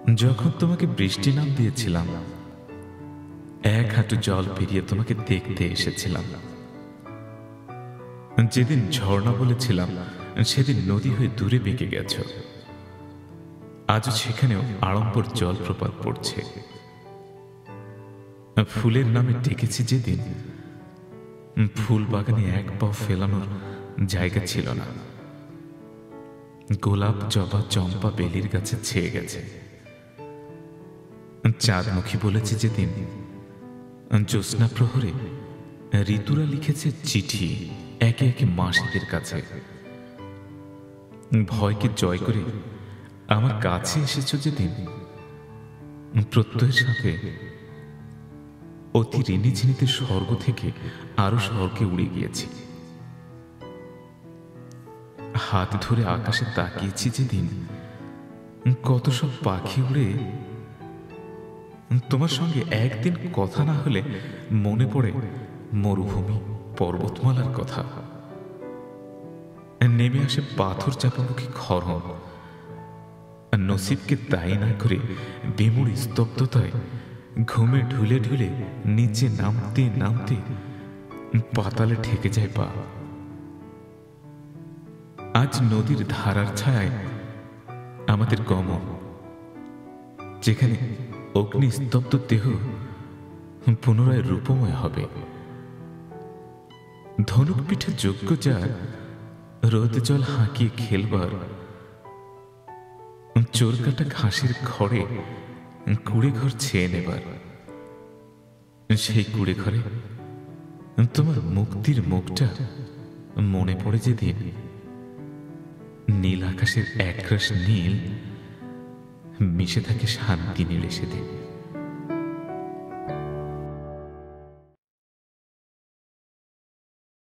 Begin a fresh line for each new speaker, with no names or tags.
যখন তোমাকে বৃষ্টি নাম দিয়েছিলাম, এক হাঁটু জল পেরিয়ে তোমাকে দেখতে এসেছিলাম। যেদিন ঝর্ণা বলেছিলাম, সেদিন নদী হয়ে দূরে বেঁকে গেছ। আজও সেখানেও আড়ম্বর জলপ্রপাত পড়ছে। ফুলের নামে ডেকেছি যেদিন, ফুল বাগানে এক পাও ফেলানোর জায়গা ছিল না। গোলাপ, জবা, চম্পা বেলির গাছে ছেয়ে গেছে। চাঁদমুখী বলেছে যেদিন, জ্যোৎস্না প্রহরে ঋতুরা লিখেছে চিঠি একে একে মাসিদের কাছে। ভয়কে জয় করে আমার কাছে এসেছ যেদিন, প্রত্যয়ের সাথে অতি ঋণী ঝিনিতে স্বর্গ থেকে আরো স্বর্গে উড়ে গিয়েছি। হাত ধরে আকাশে তাকিয়েছি যেদিন, কত সব পাখি উড়ে। তোমার সঙ্গে একদিন কথা না হলে মনে পড়ে মরুভূমি, পর্বতমালার কথা। নেমে আসে পাথর চাপামুখী খরণ। নসিবকে দায়ী না করে বিমূঢ় স্তব্ধতায় ঘুমে ঢুলে ঢুলে নিচে নামতে নামতে পাতালে ঠেকে যায় পা। আজ নদীর ধারার ছায়ায় আমাদের গমন, যেখানে অগ্নিস্তব্ধ দেহ পুনরায় রূপময় হবে। ধনুক পিঠে যোগ্য যার রোদ জল হাঁকিয়ে খেলবার, চোর কাটা ঘাসের ঘরে কুড়ে ঘর ছেয়ে নেবার। সেই কুড়ে ঘরে তোমার মুক্তির মুখটা মনে পড়ে যেদিন, নীল আকাশের একরাশ নীল মিশে থাকে শান্তি নীলে সেদিন।